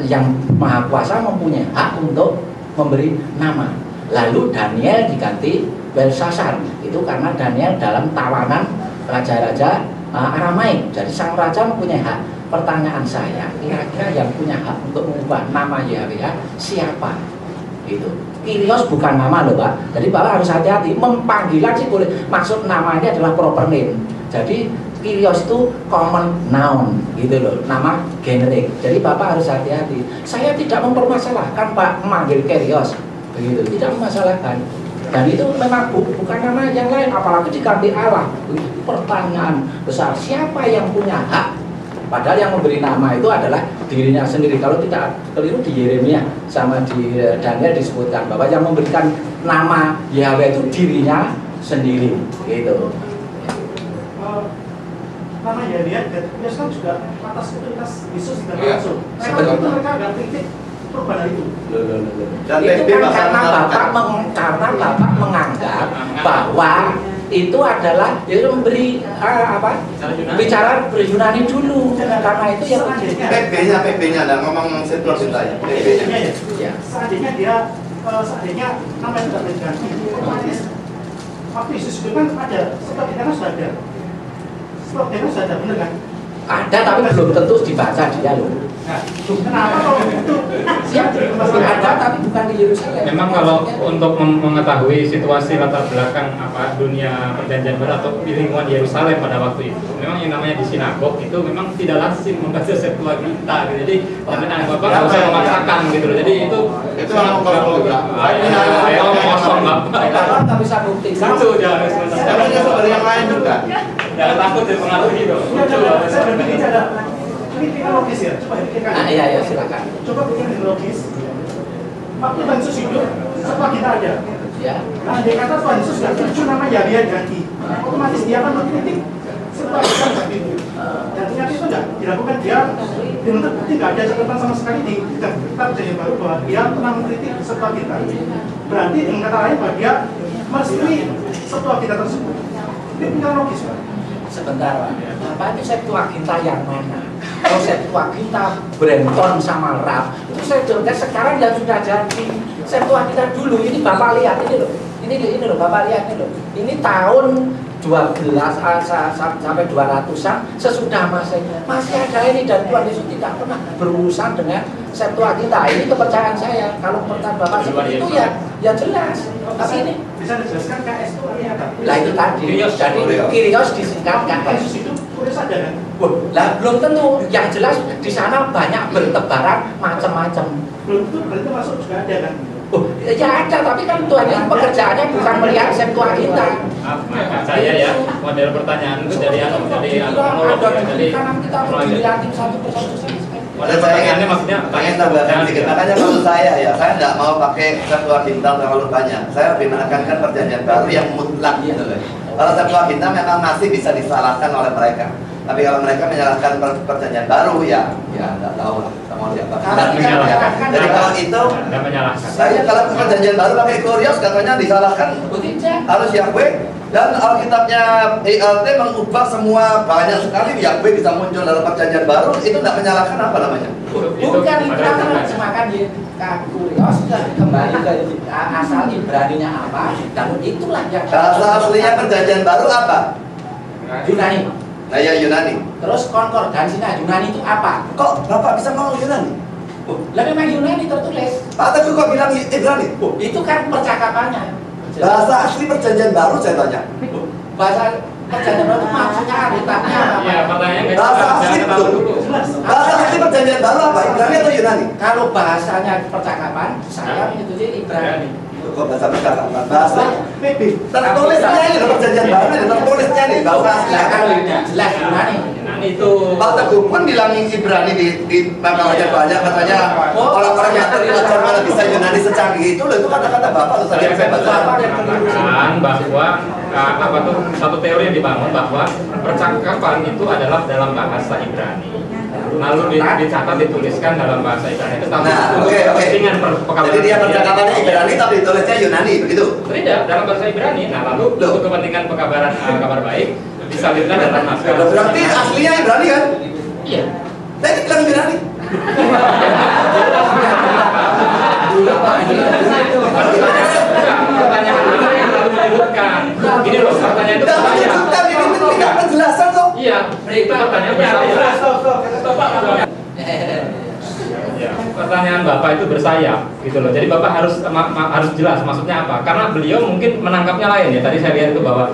yang Maha Kuasa mempunyai hak untuk memberi nama. Lalu Daniel diganti Belsasar, itu karena Daniel dalam tawanan raja-raja Aramaik. Jadi sang raja mempunyai hak. Pertanyaan saya, kira-kira yang punya hak untuk mengubah nama YHWH siapa? Gitu. Kyrios bukan nama loh Pak. Jadi Bapak harus hati-hati. Panggilan sih boleh. Maksud namanya adalah proper name. Jadi Kyrios itu common noun gitu loh, nama generik. Jadi Bapak harus hati-hati. Saya tidak mempermasalahkan Pak memanggil Kyrios begitu, tidak memasalahkan. Dan itu memang bukan nama yang lain, apalagi diganti Allah. Itu pertanyaan besar, siapa yang punya hak? Padahal yang memberi nama itu adalah dirinya sendiri. Kalau tidak keliru di Yeremia sama di Daniel disebutkan bahwa yang memberikan nama Yahweh itu dirinya sendiri gitu. Nama Yahweh dan Yesus kan juga atas otoritas Yesus dan langsung. Mereka nggak kritik perubahan itu. Dan Itu kan karena Bapak menganggap bahwa itu adalah dia memberi bicara Yunani dulu, karena itu ya PB-nya nggak ngomong sektor cintanya. PB-nya ya. Seandainya nama itu tidak diganti, otomatis waktu Yesus itu kan ada, seperti kita sudah ada, benar kan? Ada tapi belum tentu dibaca dia loh. Nah, kenapa kalau itu ada tapi bukan di Yerusalem. Memang kalau untuk mengetahui situasi latar belakang dunia perjanjian baru atau di lingkungan Yerusalem pada waktu itu, memang yang namanya di sinagog itu memang tidak lazim membaca Septuaginta gitu. Jadi Bapak nggak usah memaksakan gitu loh. Jadi itu kalau kosong Bapak nggak bisa buktikan. itu jangan seperti yang lain juga. Jangan takut dipengaruhi dong. Saya berpikir ada ini logis ya, coba pikirkan. Iya silakan. Coba pikirkan logis. Waktu Tuhan Yesus hidup, setelah kita ada. Ya. Nah, dia kata Tuhan Yesus nggak setuju nama Yahweh ganti. Otomatis dia akan mengkritik setelah kita ganti itu. Dan ternyata itu nggak dilakukan, dia dengan terbukti nggak ada catatan sama sekali di kitab perjanjian baru bahwa dia pernah mengkritik setelah kita. Berarti dengan kata lain bahwa dia merestui setelah kita tersebut. Ini punya logis Pak. Sebentar Pak, apa itu Septuaginta yang mana? Kalau Septuaginta Brenton sama Rap itu saya dengar sekarang yang sudah jadi. Septuaginta dulu ini Bapak lihat ini loh. Ini loh Bapak lihat ini loh. Ini tahun 12 sampai 200-an sesudah Masehi. Masih ada ini dan Tuhan Yesus tidak pernah berurusan dengan Septuaginta. Ini kepercayaan saya. Kalau pertanyaan Bapak seperti itu ya jelas. Tapi ini bisa dijelaskan KS itu artinya apa? lah itu tadi. Jadi Kyrios disingkat KS. Yesus itu kuris ada kan? Lah belum tentu. Yang jelas di sana banyak bertebaran macam-macam. Belum tentu berarti masuk juga ada kan? Oh, ya ada, tapi kan Tuhan itu pekerjaannya bukan melihat Septuaginta. Saya ya, model pertanyaan itu dari ada monolog ya, di jadi kanan kita berdiri satu persatu saja. Pertanyaannya maksudnya pengen tambahkan sedikit. Makanya kalau saya nggak mau pakai Septuaginta terlalu banyak. Saya lebih menekankan perjanjian baru yang mutlak gitu loh. Kalau Septuaginta memang masih bisa disalahkan oleh mereka. Tapi kalau mereka menyalahkan perjanjian baru ya nggak tahu lah sama siapa. Jadi kalau itu, saya kalau perjanjian baru pakai Kurios katanya disalahkan harus Yahweh. Dan Alkitabnya ELT mengubah semua banyak sekali Yahweh bisa muncul dalam perjanjian baru, itu tidak menyalahkan apa namanya? Bukan itu terjemahkan di Kurios kembali ke asal Ibraninya apa, dan itulah yang bahasa aslinya perjanjian baru apa? Yunani. Nah ya Yunani. Terus konkordansinya Yunani itu apa? Kok Bapak bisa ngomong Yunani? Lah memang Yunani tertulis. Pak Teguh kok bilang Ibrani? Itu kan percakapannya. Bahasa asli perjanjian baru saya tanya. Bahasa perjanjian baru maksudnya Alkitabnya apa? Iya, pertanyaannya bahasa asli itu. Bahasa asli perjanjian baru apa? Ibrani atau Yunani? Kalau bahasanya percakapan, saya menyetujui Ibrani. Kok bahasa percakapan? Bahasa tertulisnya ini perjanjian baru, tertulisnya nih bahasa asli. Nah, kalau jelas Yunani. Itu Pak Teguh pun bilang Ibrani di makalahnya banyak, katanya orang-orang yang belajar mana bisa Yunani secanggih itu loh, itu kata-kata Bapak tadi yang saya baca. bahwa apa tuh satu teori yang dibangun bahwa percakapan itu adalah dalam bahasa Ibrani, lalu dicatat dituliskan dalam bahasa Ibrani. Itu kepentingan Jadi dia percakapannya Ibrani tapi ditulisnya Yunani begitu? Tidak, dalam bahasa Ibrani. Nah lalu untuk kepentingan pekabaran kabar baik disalurkan dalam naskah. Berarti aslinya Ibrani kan? Iya. Tadi bilang Ibrani. Pertanyaan yang lalu menyebutkan. Ini loh pertanyaan itu saya. Ini tidak penjelasan kok. Iya, itu pertanyaan bersayap. Ya, pertanyaan Bapak itu bersayap gitu loh. Jadi Bapak harus harus jelas maksudnya apa. Karena beliau mungkin menangkapnya lain ya. Tadi saya lihat itu bahwa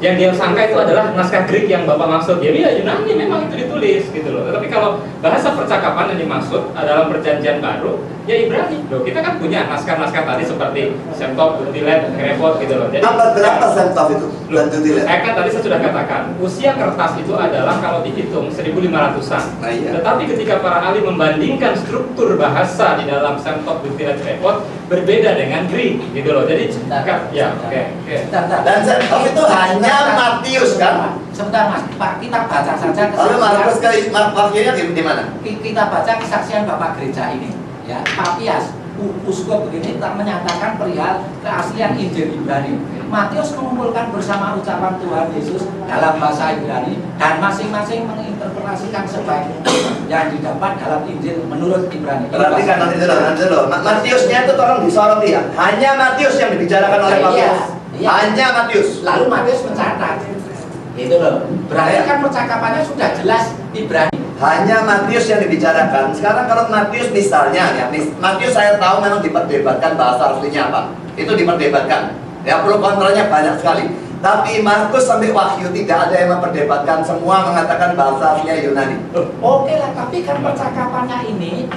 yang dia sangka itu adalah naskah Greek yang Bapak maksud. Ya Yunani memang itu ditulis gitu loh. Tetapi kalau bahasa percakapan yang dimaksud adalah perjanjian baru, ya Ibrani. Loh, kita kan punya naskah-naskah tadi seperti Semtov, Dutilet, Krevot gitu loh. Jadi berapa Semtov itu? Dan Dutilet. Saya kan tadi saya sudah katakan, usia kertas itu adalah kalau dihitung 1500-an. Nah, iya. Tetapi ketika para ahli membandingkan struktur bahasa di dalam Semtov, Dutilet, Krevot berbeda dengan Greek gitu loh. Jadi ya oke. Dan Semtov itu hanya Matius kan? Sebentar Mas, Pak, kita baca saja Lalu Markus wakilnya di mana? Kita baca kesaksian Bapak Gereja ini, ya. Papias, uskup begini tak menyatakan perihal keaslian Injil Ibrani. Matius mengumpulkan bersama ucapan Tuhan Yesus dalam bahasa Ibrani dan masing-masing menginterpretasikan sebaik yang didapat dalam Injil menurut Ibrani. Berarti kan nanti dulu. Matiusnya itu tolong disoroti ya. Hanya Matius yang dibicarakan oleh Papias. Iya. Hanya Matius. Lalu Matius mencatat. Itu loh. Berarti kan percakapannya sudah jelas Ibrani. Hanya Matius yang dibicarakan. Sekarang kalau Matius misalnya ya, Matius saya tahu memang diperdebatkan bahasa aslinya apa. Itu diperdebatkan. Ya pro kontranya banyak sekali. Tapi Markus sampai Wahyu tidak ada yang memperdebatkan, semua mengatakan bahasa aslinya Yunani. Oke lah, tapi kan percakapannya ini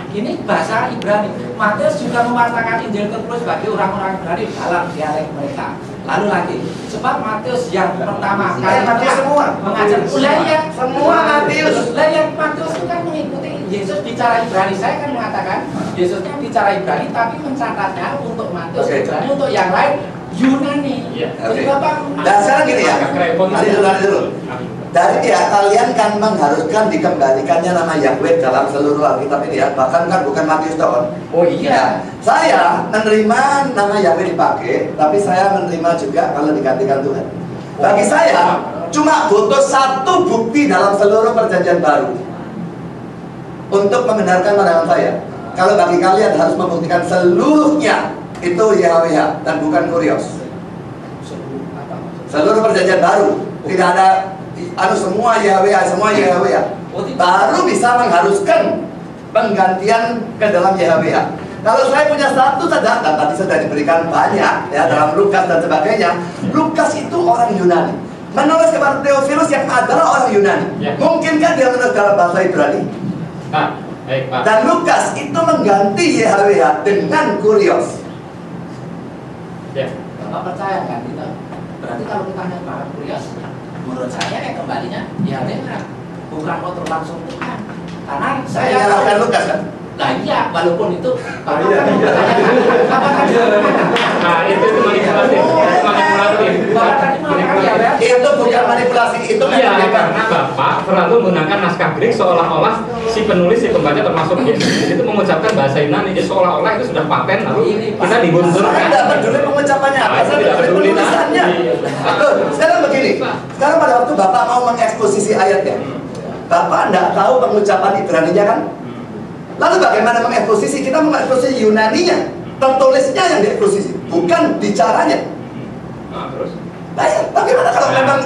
bahasa Ibrani. Matius juga mewartakan Injil terus bagi orang-orang Ibrani dalam dialek mereka. Lalu lagi, sebab Matius yang pertama kali Matius semua mengajar ya, semua Matius. Lah yang Matius itu kan mengikuti Yesus bicara Ibrani. Saya kan mengatakan Yesusnya bicara Ibrani, tapi mencatatnya untuk Matius Ibrani, untuk yang lain Yunani. Jadi Bapak. Dan sekarang gini ya, nanti dulu. Dari ya kalian kan mengharuskan dikembalikannya nama Yahweh dalam seluruh Alkitab ini ya. Bahkan kan bukan Matius doang. Oh iya. Saya menerima nama Yahweh dipakai, tapi saya menerima juga kalau digantikan Tuhan. Bagi saya cuma butuh satu bukti dalam seluruh perjanjian baru untuk membenarkan pandangan saya. Kalau bagi kalian harus membuktikan seluruhnya itu YHWH dan bukan Kurios. Seluruh perjanjian baru tidak ada semua YHWH, semua YHWH. Baru bisa mengharuskan penggantian ke dalam YHWH. Kalau saya punya satu saja, dan tadi sudah diberikan banyak ya dalam Lukas dan sebagainya. Lukas itu orang Yunani, menulis kepada Theophilus yang adalah orang Yunani. Mungkinkah dia menulis dalam bahasa Ibrani? Baik, Pak. Dan Lukas itu mengganti YHWH dengan Kurios. Ya. Bapak percaya kan gitu? Berarti kalau kita hanya Kurios, menurut saya kembalinya YHWH bukan motor langsung Tuhan. Karena Saya saya nyalahkan Lukas kan? Nah iya, walaupun itu Nah, itu manipulasi. Itu bukan manipulasi, itu Iya, memang karena Bapak terlalu menggunakan naskah Greek seolah-olah si penulis, si pembaca termasuk Yesus itu mengucapkan bahasa Yunani, jadi seolah-olah itu sudah paten lalu kita digunturkan. Saya tidak peduli pengucapannya apa, saya tidak peduli peduli penulisannya. Sekarang begini, sekarang pada waktu Bapak mau mengeksposisi ayatnya, Bapak tidak tahu pengucapan Ibraninya kan? Lalu bagaimana mengeksposisi? Kita mengeksposisi Yunaninya, tertulisnya yang dieksposisi, bukan bicaranya. Nah, terus? Nah, ya, bagaimana kalau memang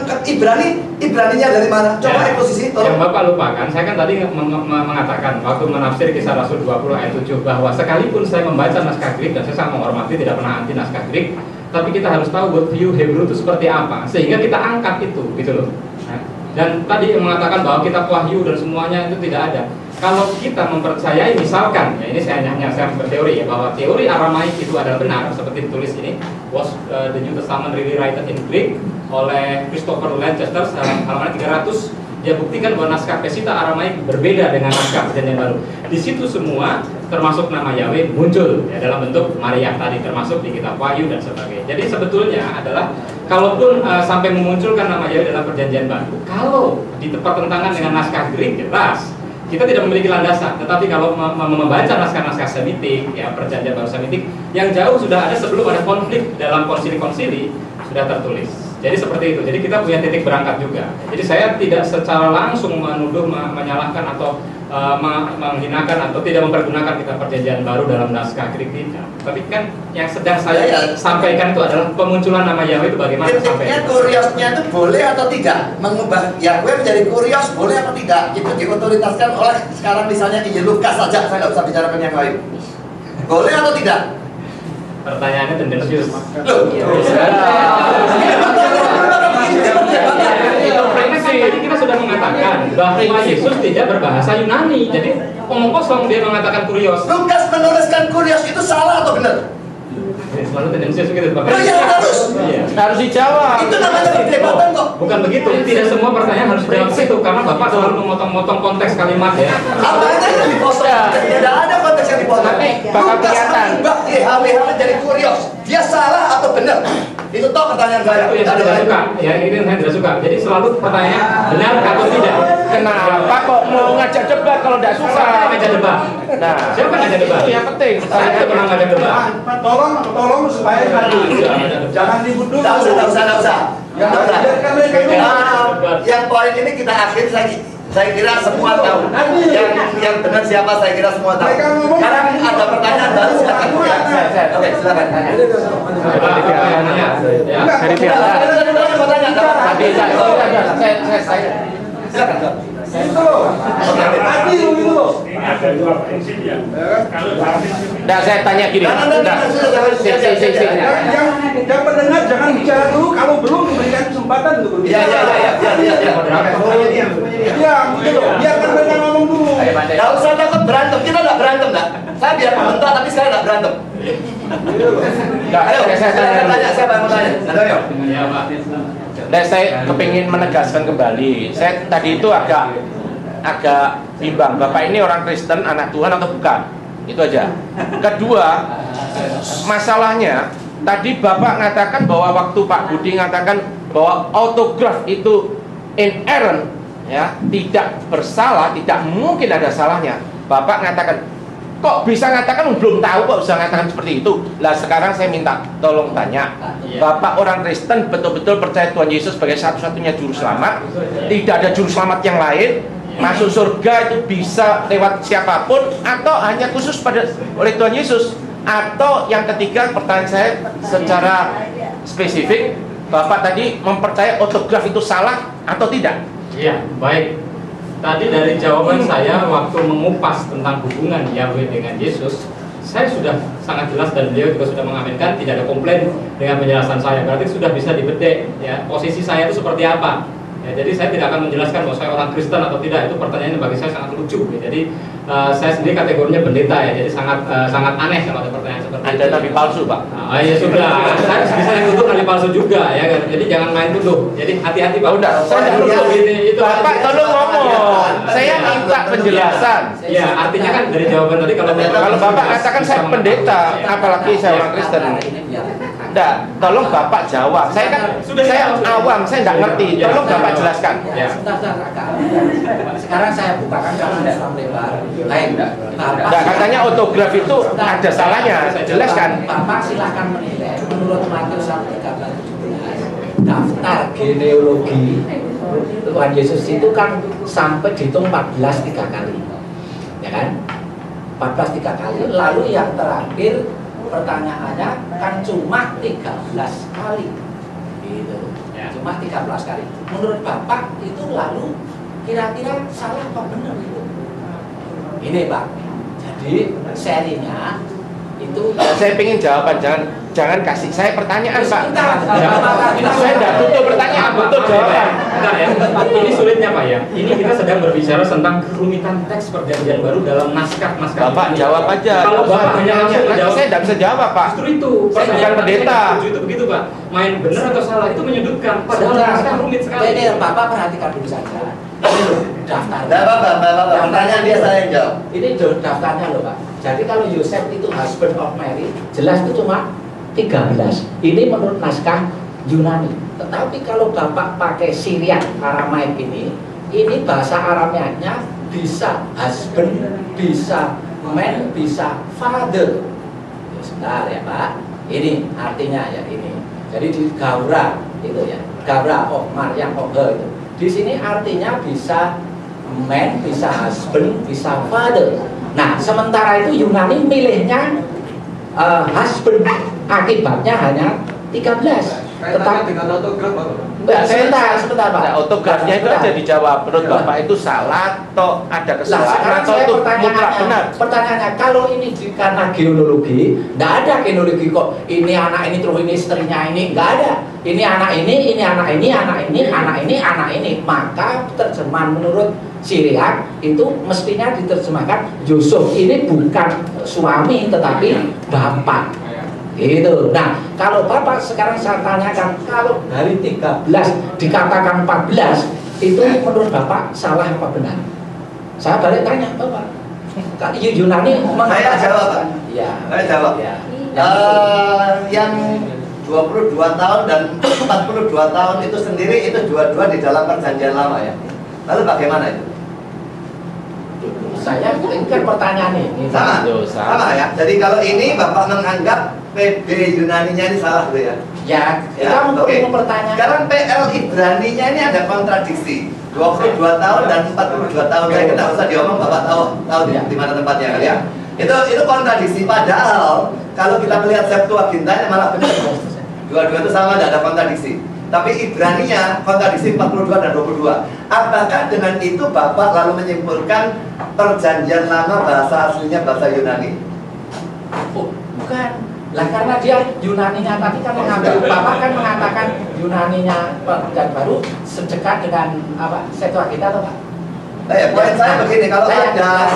Ibraninya dari mana? Coba Ya, eksposisi, yang tolong. Bapak lupakan, saya kan tadi mengatakan waktu menafsir Kisah Rasul 20 ayat 7 bahwa sekalipun saya membaca naskah Greek dan saya sangat menghormati, tidak pernah anti naskah Greek, tapi kita harus tahu world view Hebrew itu seperti apa, sehingga kita angkat itu, gitu loh. Nah, dan tadi yang mengatakan bahwa kitab Wahyu dan semuanya itu tidak ada. Kalau kita mempercayai, misalkan, ya ini saya berteori ya, bahwa teori Aramaik itu adalah benar, seperti ditulis ini, was the New Testament really written in Greek oleh Christopher Lanchester halaman 300. Dia buktikan bahwa naskah Pesita Aramaik berbeda dengan naskah Perjanjian Baru. Di situ semua termasuk nama Yahweh muncul ya, dalam bentuk Maria tadi, termasuk di kitab Wahyu dan sebagainya. Jadi sebetulnya adalah kalaupun sampai memunculkan nama Yahweh dalam Perjanjian Baru, kalau di pertentangan dengan naskah Greek jelas kita tidak memiliki landasan, tetapi kalau membaca naskah-naskah Semitik, ya Perjanjian Baru Semitik, yang jauh sudah ada sebelum ada konflik dalam konsili-konsili sudah tertulis. Jadi seperti itu. Jadi kita punya titik berangkat juga. Jadi saya tidak secara langsung menuduh, menyalahkan atau menghinakan atau tidak mempergunakan kitab Perjanjian Baru dalam naskah Greek kita. Tapi kan yang sedang saya sampaikan itu adalah pemunculan nama Yahweh itu bagaimana sampai. Titiknya kuriosnya itu boleh atau tidak? Mengubah Yahweh menjadi kurios boleh atau tidak? Itu diotoritaskan oleh sekarang misalnya Lukas saja, saya nggak usah bicarakan yang lain. Boleh atau tidak? Pertanyaannya tendensius. Loh, Tadi kita sudah mengatakan bahwa Yesus tidak berbahasa Yunani, jadi omong kosong dia mengatakan kurios. Lukas menuliskan kurios itu salah atau benar? Selalu tendensius gitu, Bapak. Oh iya, harus. Iya. Harus dijawab. Itu namanya perdebatan kok. Bukan begitu, tidak semua pertanyaan harus dijawab situ karena Bapak selalu memotong-motong konteks kalimat ya. Apa aja yang dipotong? Tidak ada konteks yang dipotong. Bakal Lukas kelihatan. mengubah YHWH menjadi kurios. Dia salah atau benar? Itu toh pertanyaan saya. Itu yang saya tidak suka. Ya ini yang saya tidak suka. Jadi selalu pertanyaan benar atau tidak. Kenapa kok mau ngajak debat kalau tidak suka? Siapa yang ngajak debat? Nah, Siapa yang ngajak debat? itu yang penting. Saya tidak pernah ngajak debat. Tolong supaya jangan ribut dulu. Tidak usah. Yang poin ini kita akhir saya kira semua tahu. Yang benar siapa saya kira semua tahu. Sekarang ada pertanyaan baru silakan. Oke, silakan tanya. Dari pihak tadi saya Silakan. Itu loh. Adil gitu loh. Ada dua prinsip ya. Kalau Nah, saya tanya gini. Yang pendengar jangan bicara dulu kalau belum diberikan kesempatan untuk Iya. Iya, gitu loh. Biarkan mereka ngomong dulu. Gak usah takut berantem, kita nggak berantem lah. Saya biar komentar tapi saya nggak berantem. Ayo, saya tanya, siapa yang mau tanya? Ayo. Iya, Pak. Dan saya kepingin menegaskan kembali. Saya tadi itu agak bimbang. Bapak ini orang Kristen, anak Tuhan atau bukan? Itu aja. Kedua, masalahnya tadi Bapak mengatakan bahwa waktu Pak Budi mengatakan bahwa autograf itu inerrant, ya, tidak bersalah, tidak mungkin ada salahnya. Bapak mengatakan, kok bisa mengatakan belum tahu kok bisa mengatakan seperti itu. Lah sekarang saya minta tolong tanya, Bapak orang Kristen betul-betul percaya Tuhan Yesus sebagai satu-satunya juru selamat, tidak ada juru selamat yang lain, masuk surga itu bisa lewat siapapun atau hanya khusus oleh Tuhan Yesus? Atau yang ketiga, pertanyaan saya secara spesifik, Bapak tadi mempercayai autograf itu salah atau tidak? Iya, baik. Tadi dari jawaban saya waktu mengupas tentang hubungan Yahweh dengan Yesus, saya sudah sangat jelas dan beliau juga sudah mengaminkan, tidak ada komplain dengan penjelasan saya. Berarti sudah bisa dibedek ya, posisi saya itu seperti apa. Ya, jadi saya tidak akan menjelaskan bahwa saya orang Kristen atau tidak, itu pertanyaannya bagi saya sangat lucu. Ya. Jadi saya sendiri kategorinya pendeta ya, jadi sangat aneh kalau ada pertanyaan seperti itu. Ada nabi palsu, Pak. Ya sudah, saya bisa dituduh nabi palsu juga ya kan. Jadi jangan main tuduh. Jadi hati-hati Pak. Udah, saya tidak nuduh. Itu Bapak tolong ngomong ngomong, saya minta penjelasan. Ya, artinya kan dari jawaban tadi kalau Bapak katakan saya pendeta, apalagi saya orang Kristen. Enggak, tolong Bapak jawab. Saya kan saya awam, saya enggak ngerti. Tolong Bapak jelaskan. Sekarang saya bukakan karena tidak terlalu lebar. Baik, Enggak, katanya autograf itu ada salahnya. Jelaskan. Bapak silakan menilai menurut Matius 1:13-17 daftar genealogi Tuhan Yesus itu kan sampai dihitung 14 3 kali. Ya kan? 14 3 kali. Lalu yang terakhir pertanyaannya kan cuma 13 kali. Gitu. Cuma 13 kali. Menurut Bapak itu lalu kira-kira salah apa benar itu? Ini Pak. Jadi serinya itu saya pengen jawaban, jangan kasih saya pertanyaan Pak. Saya tidak butuh pertanyaan, butuh jawaban. Bentar ya, ini sulitnya Pak ya. Ini kita sedang berbicara tentang kerumitan teks perjanjian baru dalam naskah Bapak jawab aja. Kalau Bapak hanya langsung menjawab, saya tidak bisa jawab Pak. Justru itu. Saya bukan pendeta. Itu begitu Pak. Main benar atau salah itu menyudutkan. Padahal naskah rumit sekali. Ini Bapak perhatikan dulu saja. Ini loh daftar. Bapak, pertanyaan dia saya yang jawab. Ini daftarnya loh Pak. Jadi kalau Yosef itu husband of Mary, jelas itu cuma 13. Ini menurut naskah Yunani. Tetapi kalau Bapak pakai Syriac Aramaik ini bahasa Aramaiknya bisa husband, bisa man, bisa father. Ya, sebentar ya Pak. Ini artinya ya ini. Jadi di Gawra itu ya. Gawra of Maryam of her itu. Di sini artinya bisa man, bisa husband, bisa father. Nah, sementara itu Yunani milihnya husband, akibatnya hanya 13. Tetapi dengan autograf Pak. Sebentar Pak. Nah, autografnya itu aja dijawab. Menurut Bapak itu salah atau ada kesalahan atau itu mutlak benar? Pertanyaannya, kalau ini karena genealogi, nggak ada genealogi kok. Ini anak ini terus ini istrinya ini, nggak ada. Ini anak ini anak ini, anak ini, anak ini, anak ini. Maka terjemahan menurut Syriac itu mestinya diterjemahkan Yusuf ini bukan suami tetapi bapak. Gitu. Nah, kalau Bapak sekarang saya tanyakan, kalau dari 13 dikatakan 14, itu menurut Bapak salah apa benar? Saya balik tanya Bapak. Yunani Saya jawab Pak. Iya. Saya jawab. Ya. Yang 22 tahun dan 42 tahun itu sendiri itu dua-dua di dalam perjanjian lama ya. Lalu bagaimana itu? Saya ini kan pertanyaan ini. Sama ya. Jadi kalau ini Bapak menganggap PB Yunaninya ini salah gitu ya? Ya, kita mempertanyakan. Sekarang PL Ibraninya ini ada kontradiksi. 22 tahun dan 42 tahun. Saya tidak usah diomong, Bapak tahu di mana tempatnya kali ya. Itu kontradiksi. Padahal kalau kita melihat Septuagintanya malah benar. Dua-dua itu sama, tidak ada kontradiksi. Tapi Ibraninya kontradiksi 42 dan 22. Apakah dengan itu Bapak lalu menyimpulkan perjanjian lama bahasa aslinya bahasa Yunani? Oh, bukan. Lah karena dia Yunaninya tadi kan mengambil, Bapak kan mengatakan Yunaninya perjanjian baru sedekat dengan apa? Septuaginta atau Pak? Poin saya begini, kalau ada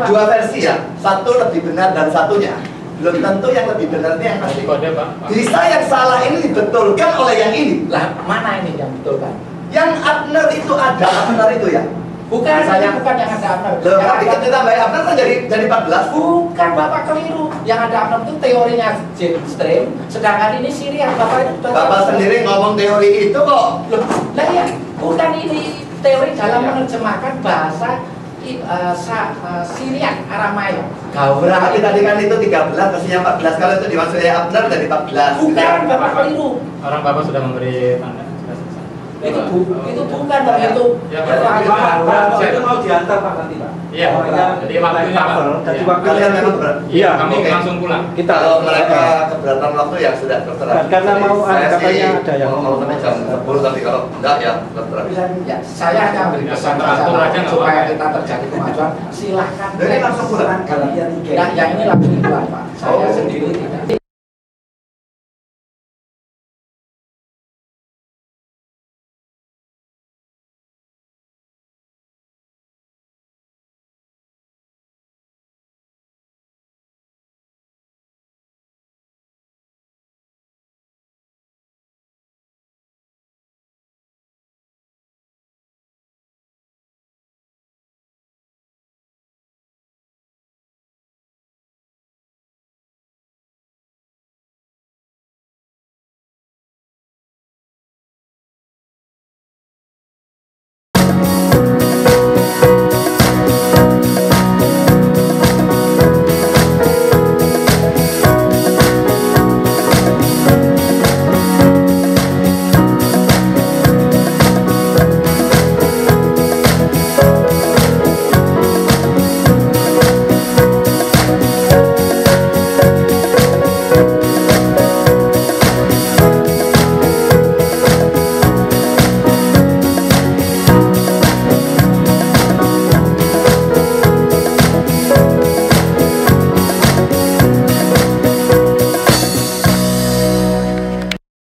dua versi ya, satu lebih benar dan satunya belum tentu yang lebih benar ini yang asli. Bisa yang salah ini dibetulkan oleh yang ini. Lah mana ini yang betulkan? Yang Abner itu ada Abner itu ya? Bukan, bukan yang ada Abner. Tapi kita tambah Abner kan jadi 14. Bukan, Bapak keliru. Yang ada Abner itu teorinya James Stream, sedangkan ini Syriac. Bapak sendiri ngomong teori itu kok. Loh, lah ya, bukan ini teori dalam menerjemahkan bahasa Syriac Aramaik. Gawra. Tapi tadi kan itu 13, pastinya 14. Kalau itu dimaksudnya Abner dari 14. Bukan, Bapak keliru. Orang Bapak sudah memberi tanda. Itu bukan Pak, itu. Ya, Pak. Itu mau diantar Pak nanti Pak. Iya. Jadi waktunya Pak. Jadi Iya. waktu Kalian memang berat. Iya, kami Oke. langsung pulang. Kalau mereka keberatan waktu ya sudah terserah. Karena mau Saya katanya sih ada yang mau sampai jam 10, tapi kalau enggak ya terserah. Ya, saya akan beri pesan supaya kita terjadi kemajuan. Silakan. Jadi langsung pulang. Yang ini langsung pulang Pak. Saya sendiri tidak.